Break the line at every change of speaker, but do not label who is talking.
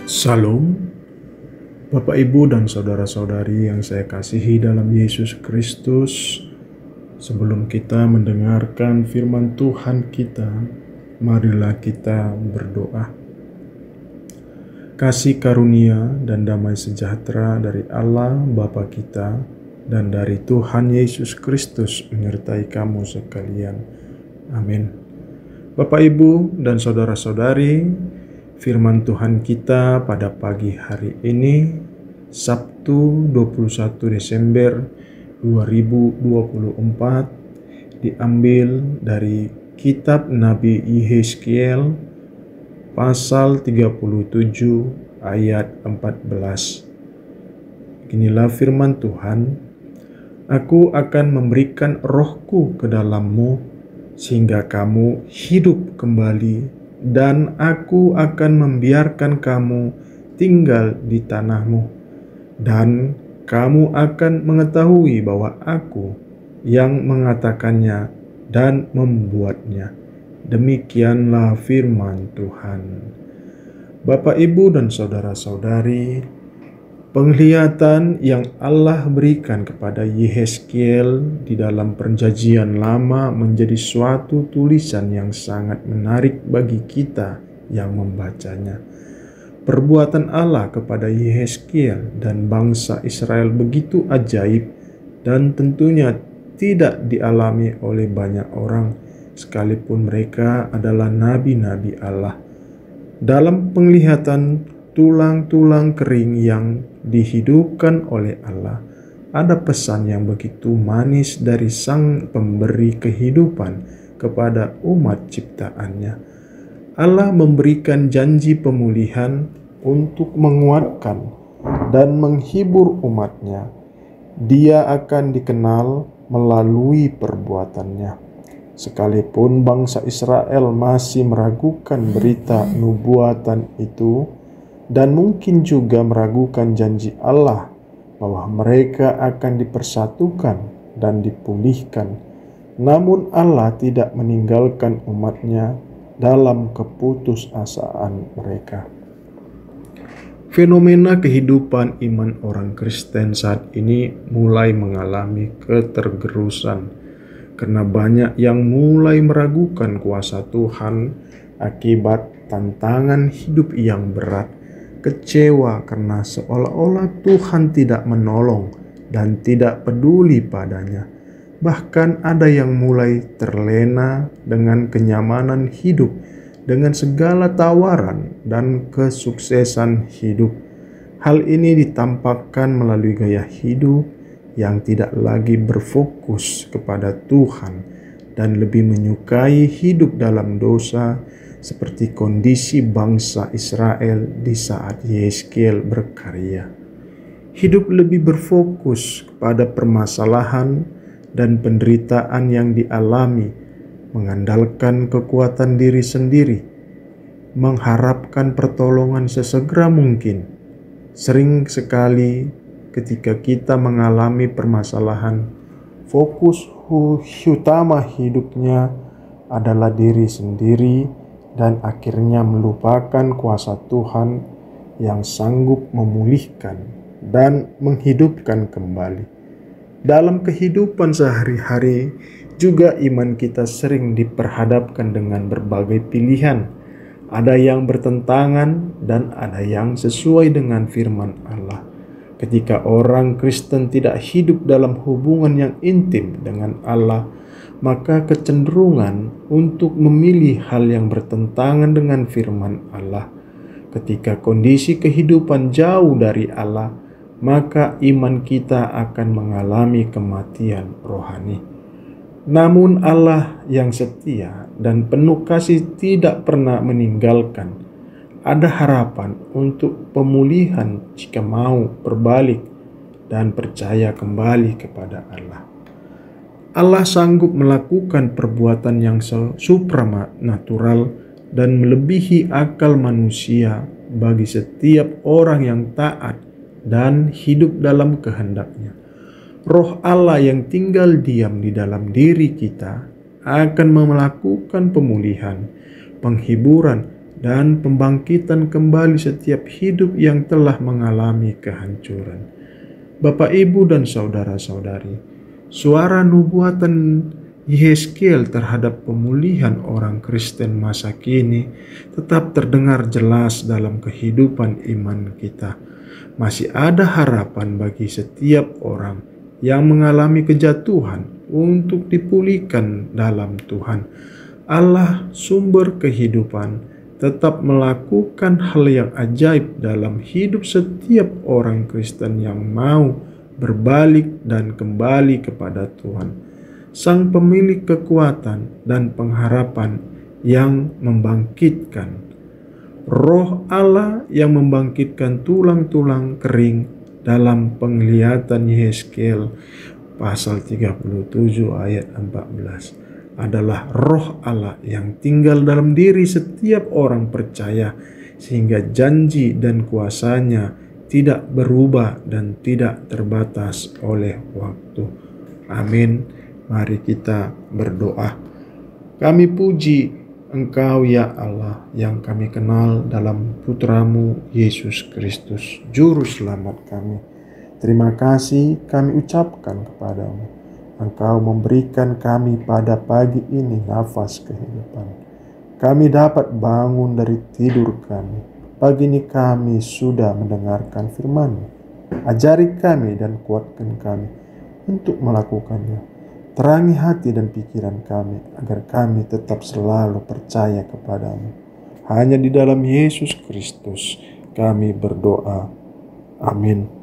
Salam, Bapak Ibu dan saudara-saudari yang saya kasihi dalam Yesus Kristus. Sebelum kita mendengarkan firman Tuhan kita, marilah kita berdoa. Kasih karunia dan damai sejahtera dari Allah Bapa kita dan dari Tuhan Yesus Kristus menyertai kamu sekalian. Amin. Bapak Ibu dan saudara-saudari, firman Tuhan kita pada pagi hari ini, Sabtu 21 Desember 2024, diambil dari kitab Nabi Yehezkiel pasal 37 ayat 14. Inilah firman Tuhan, "Aku akan memberikan rohku ke dalammu, sehingga kamu hidup kembali, dan aku akan membiarkan kamu tinggal di tanahmu, dan kamu akan mengetahui bahwa aku yang mengatakannya dan membuatnya." Demikianlah firman Tuhan. Bapak, Ibu, dan saudara-saudari, penglihatan yang Allah berikan kepada Yehezkiel di dalam Perjanjian Lama menjadi suatu tulisan yang sangat menarik bagi kita yang membacanya. Perbuatan Allah kepada Yehezkiel dan bangsa Israel begitu ajaib dan tentunya tidak dialami oleh banyak orang, sekalipun mereka adalah nabi-nabi Allah. Dalam penglihatan tulang-tulang kering yang dihidupkan oleh Allah, ada pesan yang begitu manis dari Sang Pemberi kehidupan kepada umat ciptaannya. Allah memberikan janji pemulihan untuk menguatkan dan menghibur umatnya. Dia akan dikenal melalui perbuatannya. Sekalipun bangsa Israel masih meragukan berita nubuatan itu, dan mungkin juga meragukan janji Allah bahwa mereka akan dipersatukan dan dipulihkan, namun Allah tidak meninggalkan umatnya dalam keputusasaan mereka. Fenomena kehidupan iman orang Kristen saat ini mulai mengalami ketergerusan, karena banyak yang mulai meragukan kuasa Tuhan akibat tantangan hidup yang berat, kecewa karena seolah-olah Tuhan tidak menolong dan tidak peduli padanya. Bahkan ada yang mulai terlena dengan kenyamanan hidup, dengan segala tawaran dan kesuksesan hidup. Hal ini ditampakkan melalui gaya hidup yang tidak lagi berfokus kepada Tuhan dan lebih menyukai hidup dalam dosa, seperti kondisi bangsa Israel di saat Yehezkiel berkarya. Hidup lebih berfokus kepada permasalahan dan penderitaan yang dialami, mengandalkan kekuatan diri sendiri, mengharapkan pertolongan sesegera mungkin. Sering sekali ketika kita mengalami permasalahan, fokus utama hidupnya adalah diri sendiri dan akhirnya melupakan kuasa Tuhan yang sanggup memulihkan dan menghidupkan kembali. Dalam kehidupan sehari-hari juga iman kita sering diperhadapkan dengan berbagai pilihan. Ada yang bertentangan dan ada yang sesuai dengan firman Allah. Ketika orang Kristen tidak hidup dalam hubungan yang intim dengan Allah, maka kecenderungan untuk memilih hal yang bertentangan dengan firman Allah. Ketika kondisi kehidupan jauh dari Allah, maka iman kita akan mengalami kematian rohani. Namun Allah yang setia dan penuh kasih tidak pernah meninggalkan. Ada harapan untuk pemulihan jika mau berbalik dan percaya kembali kepada Allah. Allah sanggup melakukan perbuatan yang supranatural dan melebihi akal manusia bagi setiap orang yang taat dan hidup dalam kehendak-Nya. Roh Allah yang tinggal diam di dalam diri kita akan melakukan pemulihan, penghiburan, dan pembangkitan kembali setiap hidup yang telah mengalami kehancuran. Bapak, Ibu, dan saudara-saudari, suara nubuatan Yehezkiel terhadap pemulihan orang Kristen masa kini tetap terdengar jelas dalam kehidupan iman kita. Masih ada harapan bagi setiap orang yang mengalami kejatuhan untuk dipulihkan dalam Tuhan. Allah, sumber kehidupan, tetap melakukan hal yang ajaib dalam hidup setiap orang Kristen yang mau berbalik dan kembali kepada Tuhan, Sang pemilik kekuatan dan pengharapan yang membangkitkan. Roh Allah yang membangkitkan tulang-tulang kering dalam penglihatan Yehezkiel pasal 37 ayat 14 adalah roh Allah yang tinggal dalam diri setiap orang percaya, sehingga janji dan kuasanya tidak berubah dan tidak terbatas oleh waktu. Amin. Mari kita berdoa. Kami puji Engkau ya Allah yang kami kenal dalam Putramu Yesus Kristus, Juru Selamat kami. Terima kasih kami ucapkan kepadamu. Engkau memberikan kami pada pagi ini nafas kehidupan. Kami dapat bangun dari tidur kami. Pagi ini kami sudah mendengarkan firman-Mu. Ajari kami dan kuatkan kami untuk melakukannya. Terangi hati dan pikiran kami agar kami tetap selalu percaya kepadamu. Hanya di dalam Yesus Kristus kami berdoa. Amin.